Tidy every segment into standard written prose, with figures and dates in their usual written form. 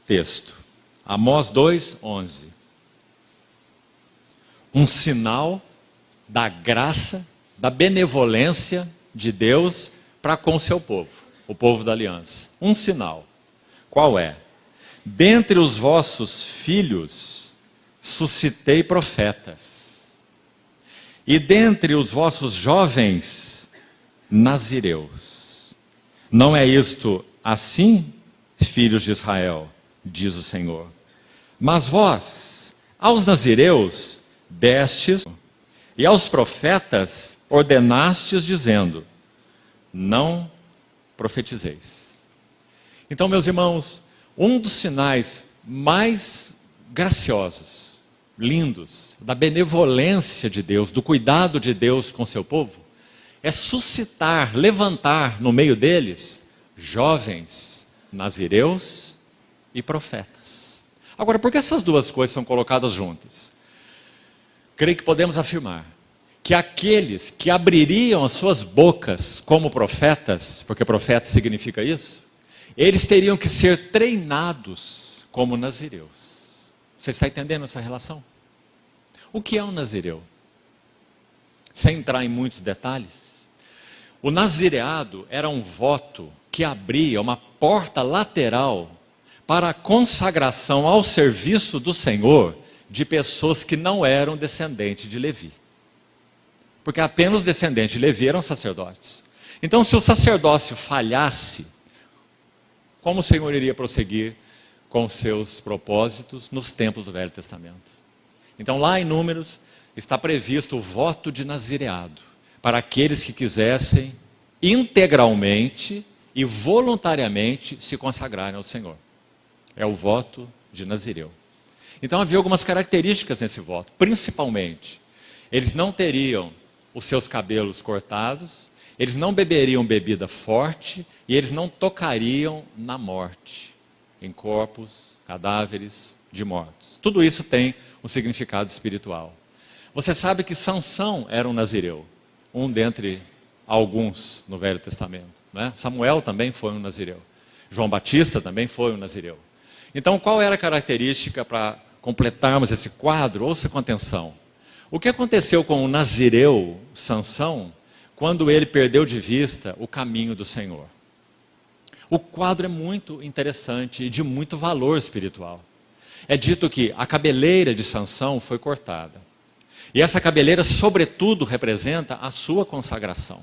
texto. Amós 2:11. Um sinal da graça, da benevolência de Deus para com o seu povo, o povo da aliança. Um sinal. Qual é? Dentre os vossos filhos suscitei profetas, e dentre os vossos jovens, nazireus. Não é isto assim, filhos de Israel, diz o Senhor. Mas vós, aos nazireus, destes, e aos profetas ordenastes, dizendo: não profetizeis. Então, meus irmãos, um dos sinais mais graciosos, lindos, da benevolência de Deus, do cuidado de Deus com seu povo, é suscitar, levantar no meio deles jovens, nazireus e profetas. Agora, por que essas duas coisas são colocadas juntas? Creio que podemos afirmar que aqueles que abririam as suas bocas como profetas, porque profeta significa isso, eles teriam que ser treinados como nazireus. Você está entendendo essa relação? O que é um nazireu? Sem entrar em muitos detalhes, o nazireado era um voto que abria uma porta lateral para a consagração ao serviço do Senhor de pessoas que não eram descendentes de Levi. Porque apenas os descendentes de Levi eram sacerdotes. Então, se o sacerdócio falhasse, como o Senhor iria prosseguir com seus propósitos nos tempos do Velho Testamento? Então, lá em Números, está previsto o voto de nazireado, para aqueles que quisessem integralmente e voluntariamente se consagrarem ao Senhor. É o voto de nazireu. Então havia algumas características nesse voto, principalmente, eles não teriam os seus cabelos cortados, eles não beberiam bebida forte e eles não tocariam na morte, em corpos, cadáveres de mortos. Tudo isso tem um significado espiritual. Você sabe que Sansão era um nazireu, um dentre alguns no Velho Testamento, né? Samuel também foi um nazireu, João Batista também foi um nazireu. Então, qual era a característica para completarmos esse quadro? Ouça com atenção. O que aconteceu com o nazireu Sansão quando ele perdeu de vista o caminho do Senhor? O quadro é muito interessante e de muito valor espiritual. É dito que a cabeleira de Sansão foi cortada. E essa cabeleira, sobretudo, representa a sua consagração.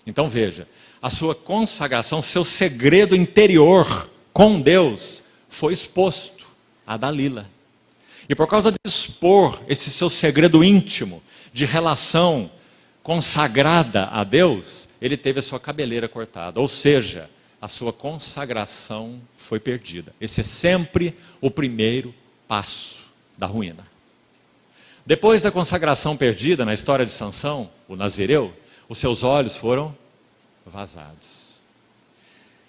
Então veja, a sua consagração, seu segredo interior com Deus foi exposto a Dalila. E por causa de expor esse seu segredo íntimo de relação consagrada a Deus, ele teve a sua cabeleira cortada. Ou seja, a sua consagração foi perdida. Esse é sempre o primeiro passo da ruína. Depois da consagração perdida na história de Sansão, o nazireu, os seus olhos foram vazados.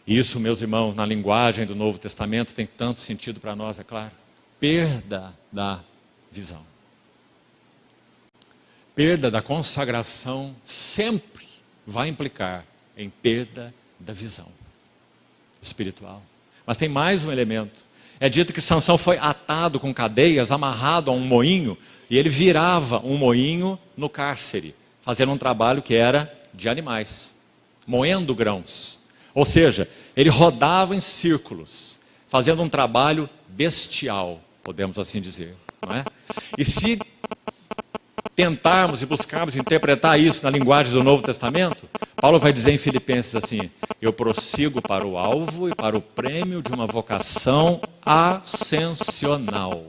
Isso, meus irmãos, na linguagem do Novo Testamento tem tanto sentido para nós, é claro. Perda da visão. Perda da consagração sempre vai implicar em perda da visão espiritual. Mas tem mais um elemento. É dito que Sansão foi atado com cadeias, amarrado a um moinho, e ele virava um moinho no cárcere, fazendo um trabalho que era de animais, moendo grãos. Ou seja, ele rodava em círculos, fazendo um trabalho bestial, podemos assim dizer, não é? E se tentarmos e buscarmos interpretar isso na linguagem do Novo Testamento, Paulo vai dizer em Filipenses assim: eu prossigo para o alvo e para o prêmio de uma vocação ascensional.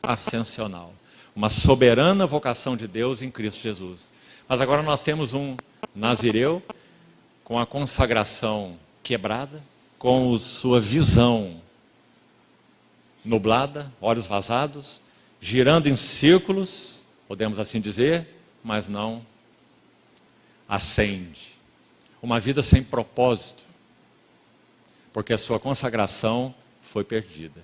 Ascensional. Uma soberana vocação de Deus em Cristo Jesus. Mas agora nós temos um nazireu com a consagração quebrada, com sua visão nublada, olhos vazados, girando em círculos, podemos assim dizer, mas não acende. Uma vida sem propósito, porque a sua consagração foi perdida.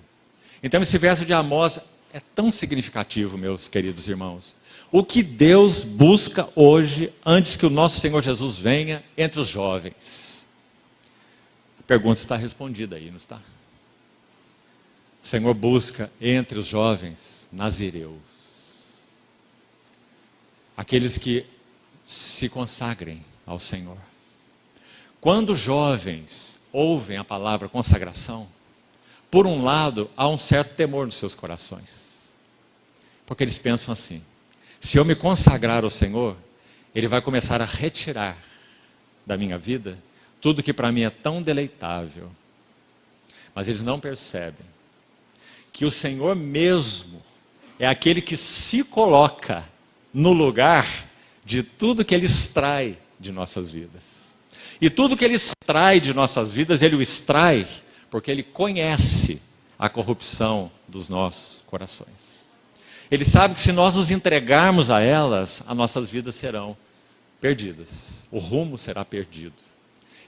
Então esse verso de Amós é tão significativo, meus queridos irmãos. O que Deus busca hoje, antes que o nosso Senhor Jesus venha entre os jovens? A pergunta está respondida aí, não está? O Senhor busca entre os jovens nazireus, aqueles que se consagrem ao Senhor. Quando os jovens ouvem a palavra consagração, por um lado, há um certo temor nos seus corações. Porque eles pensam assim: se eu me consagrar ao Senhor, Ele vai começar a retirar da minha vida tudo que para mim é tão deleitável. Mas eles não percebem que o Senhor mesmo é aquele que se coloca no lugar de tudo que Ele extrai de nossas vidas. E tudo que Ele extrai de nossas vidas, Ele o extrai porque Ele conhece a corrupção dos nossos corações. Ele sabe que se nós nos entregarmos a elas, as nossas vidas serão perdidas. O rumo será perdido.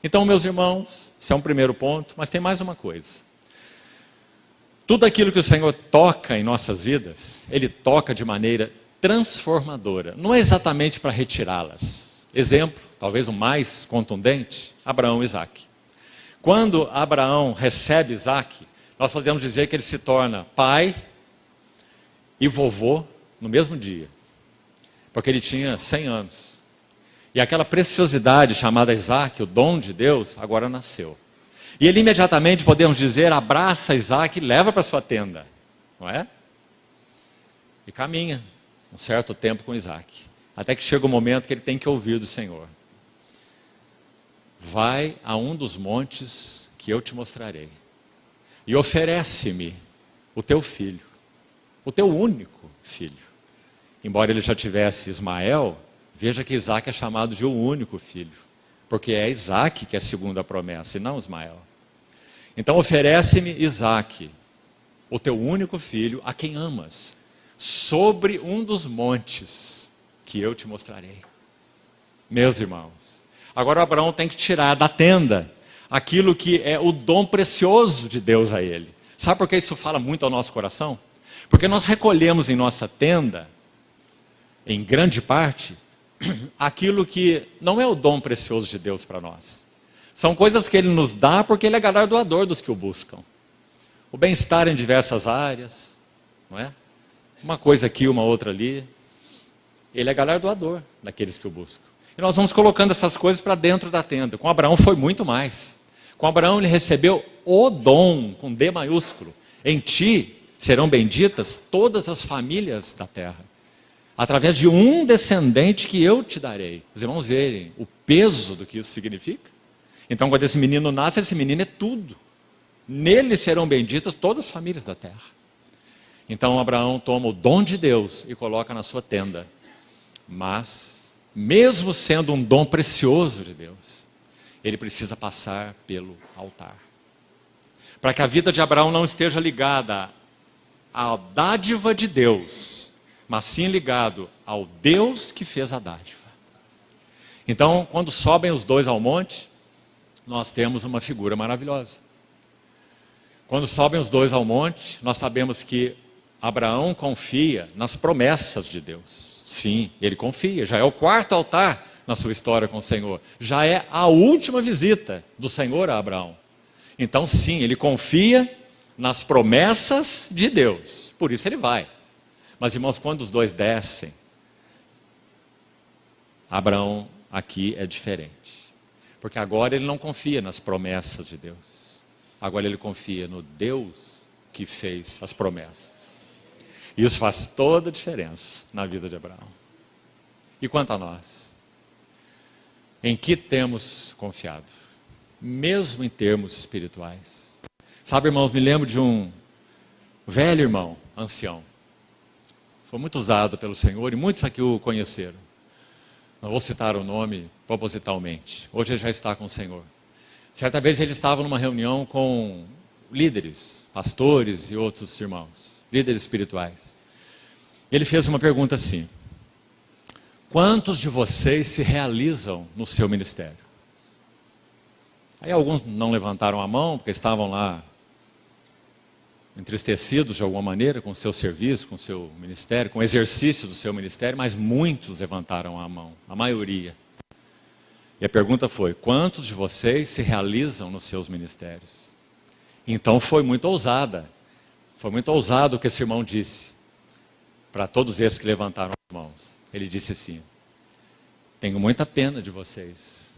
Então, meus irmãos, esse é um primeiro ponto, mas tem mais uma coisa. Tudo aquilo que o Senhor toca em nossas vidas, Ele toca de maneira transformadora. Não é exatamente para retirá-las. Exemplo, talvez o mais contundente, Abraão e Isaque. Quando Abraão recebe Isaque, nós podemos dizer que ele se torna pai e vovô no mesmo dia. Porque ele tinha 100 anos. E aquela preciosidade chamada Isaque, o dom de Deus, agora nasceu. E ele imediatamente, podemos dizer, abraça Isaque e leva para sua tenda. Não é? E caminha um certo tempo com Isaque. Até que chega o momento que ele tem que ouvir do Senhor. Vai a um dos montes que eu te mostrarei. E oferece-me o teu filho. O teu único filho. Embora ele já tivesse Ismael, veja que Isaque é chamado de o único filho. Porque é Isaque que é segundo a promessa, e não Ismael. Então oferece-me Isaque, o teu único filho, a quem amas, sobre um dos montes que eu te mostrarei. Meus irmãos, agora Abraão tem que tirar da tenda aquilo que é o dom precioso de Deus a ele. Sabe por que isso fala muito ao nosso coração? Porque nós recolhemos em nossa tenda, em grande parte, aquilo que não é o dom precioso de Deus para nós. São coisas que Ele nos dá porque Ele é galardoador dos que o buscam. O bem-estar em diversas áreas, não é? Uma coisa aqui, uma outra ali. Ele é galardoador daqueles que o buscam. E nós vamos colocando essas coisas para dentro da tenda. Com Abraão foi muito mais. Com Abraão ele recebeu o dom, com D maiúsculo. Em ti serão benditas todas as famílias da terra. Através de um descendente que eu te darei. Os irmãos verem o peso do que isso significa. Então, quando esse menino nasce, esse menino é tudo. Nele serão benditas todas as famílias da terra. Então, Abraão toma o dom de Deus e coloca na sua tenda. Mas, mesmo sendo um dom precioso de Deus, ele precisa passar pelo altar. Para que a vida de Abraão não esteja ligada à dádiva de Deus, mas sim ligado ao Deus que fez a dádiva. Então, quando sobem os dois ao monte, nós temos uma figura maravilhosa. Quando sobem os dois ao monte, nós sabemos que Abraão confia nas promessas de Deus. Sim, ele confia, já é o quarto altar na sua história com o Senhor. Já é a última visita do Senhor a Abraão. Então sim, ele confia nas promessas de Deus. Por isso ele vai. Mas irmãos, quando os dois descem, Abraão aqui é diferente. Porque agora ele não confia nas promessas de Deus. Agora ele confia no Deus que fez as promessas. E isso faz toda a diferença na vida de Abraão. E quanto a nós? Em que temos confiado? Mesmo em termos espirituais. Sabe, irmãos, me lembro de um velho irmão, ancião. Foi muito usado pelo Senhor e muitos aqui o conheceram. Não vou citar o nome propositalmente. Hoje ele já está com o Senhor. Certa vez ele estava numa reunião com líderes, pastores e outros irmãos, líderes espirituais. Ele fez uma pergunta assim: quantos de vocês se realizam no seu ministério? Aí alguns não levantaram a mão, porque estavam lá entristecidos de alguma maneira com o seu serviço, com o seu ministério, com o exercício do seu ministério, mas muitos levantaram a mão, a maioria. E a pergunta foi: quantos de vocês se realizam nos seus ministérios? Então foi muito ousada Foi muito ousado o que esse irmão disse para todos esses que levantaram as mãos. Ele disse assim: tenho muita pena de vocês,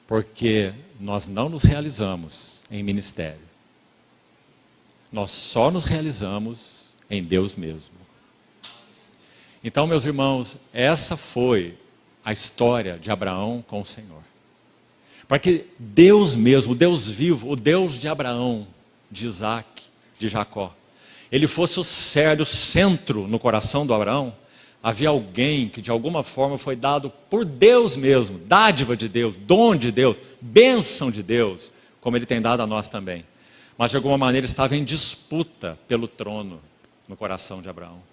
porque nós não nos realizamos em ministério. Nós só nos realizamos em Deus mesmo. Então, meus irmãos, essa foi a história de Abraão com o Senhor. Para que Deus mesmo, o Deus vivo, o Deus de Abraão, de Isaac, de Jacó, ele fosse o centro no coração do Abraão, havia alguém que de alguma forma foi dado por Deus mesmo, dádiva de Deus, dom de Deus, bênção de Deus, como ele tem dado a nós também. Mas de alguma maneira estava em disputa pelo trono no coração de Abraão.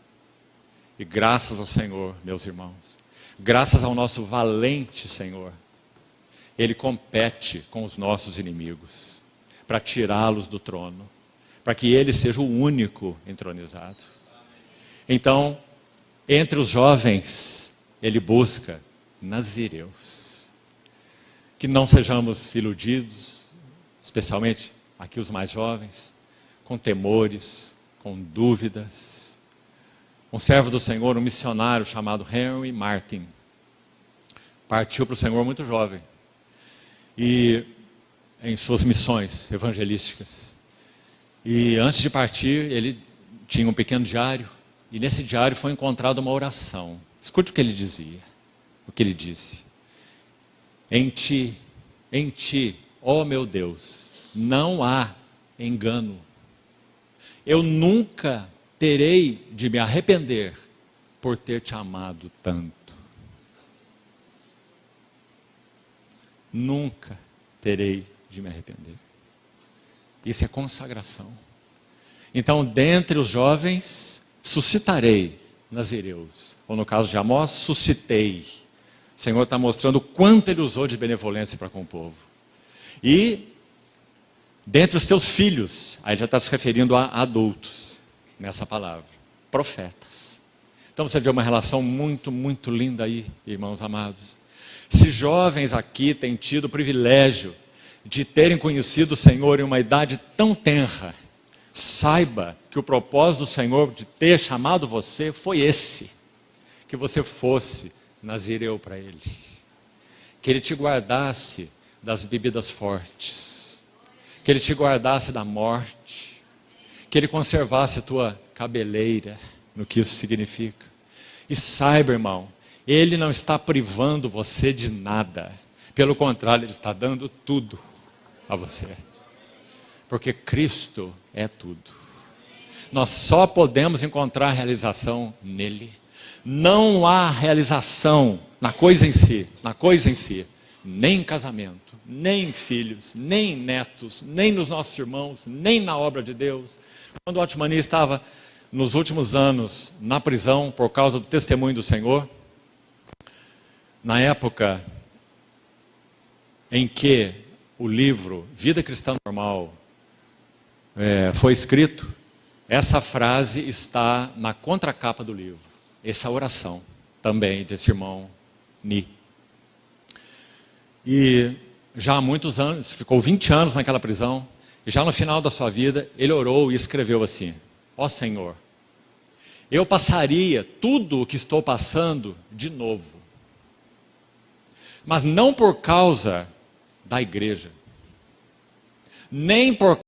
E graças ao Senhor, meus irmãos, graças ao nosso valente Senhor, ele compete com os nossos inimigos para tirá-los do trono, para que ele seja o único entronizado. Então, entre os jovens, ele busca nazireus. Que não sejamos iludidos, especialmente aqui os mais jovens, com temores, com dúvidas. Um servo do Senhor, um missionário chamado Henry Martin, partiu para o Senhor muito jovem. E em suas missões evangelísticas. E antes de partir, ele tinha um pequeno diário, e nesse diário foi encontrada uma oração. Escute o que ele dizia, o que ele disse: em ti, ó meu Deus, não há engano. Eu nunca terei de me arrepender por ter te amado tanto. Nunca terei de me arrepender. Isso é consagração. Então, dentre os jovens, suscitarei nazireus. Ou no caso de Amós, suscitei. O Senhor está mostrando o quanto Ele usou de benevolência para com o povo. E, dentre os teus filhos, aí já está se referindo a adultos, nessa palavra, profetas. Então você vê uma relação muito, muito linda aí, irmãos amados. Se jovens aqui têm tido o privilégio de terem conhecido o Senhor em uma idade tão tenra, saiba que o propósito do Senhor de ter chamado você foi esse: que você fosse nazireu para Ele, que Ele te guardasse das bebidas fortes, que Ele te guardasse da morte, que Ele conservasse tua cabeleira, no que isso significa. E saiba, irmão, Ele não está privando você de nada. Pelo contrário, Ele está dando tudo a você. Porque Cristo é tudo. Nós só podemos encontrar realização nele. Não há realização na coisa em si, nem em casamento, nem em filhos, nem em netos, nem nos nossos irmãos, nem na obra de Deus. Quando o Otmani estava nos últimos anos na prisão por causa do testemunho do Senhor, na época em que o livro Vida Cristã Normal foi escrito, essa frase está na contracapa do livro. Essa oração também desse irmão Ni. E já há muitos anos, ficou 20 anos naquela prisão, e já no final da sua vida, ele orou e escreveu assim: ó Senhor, eu passaria tudo o que estou passando de novo, mas não por causa da igreja, nem por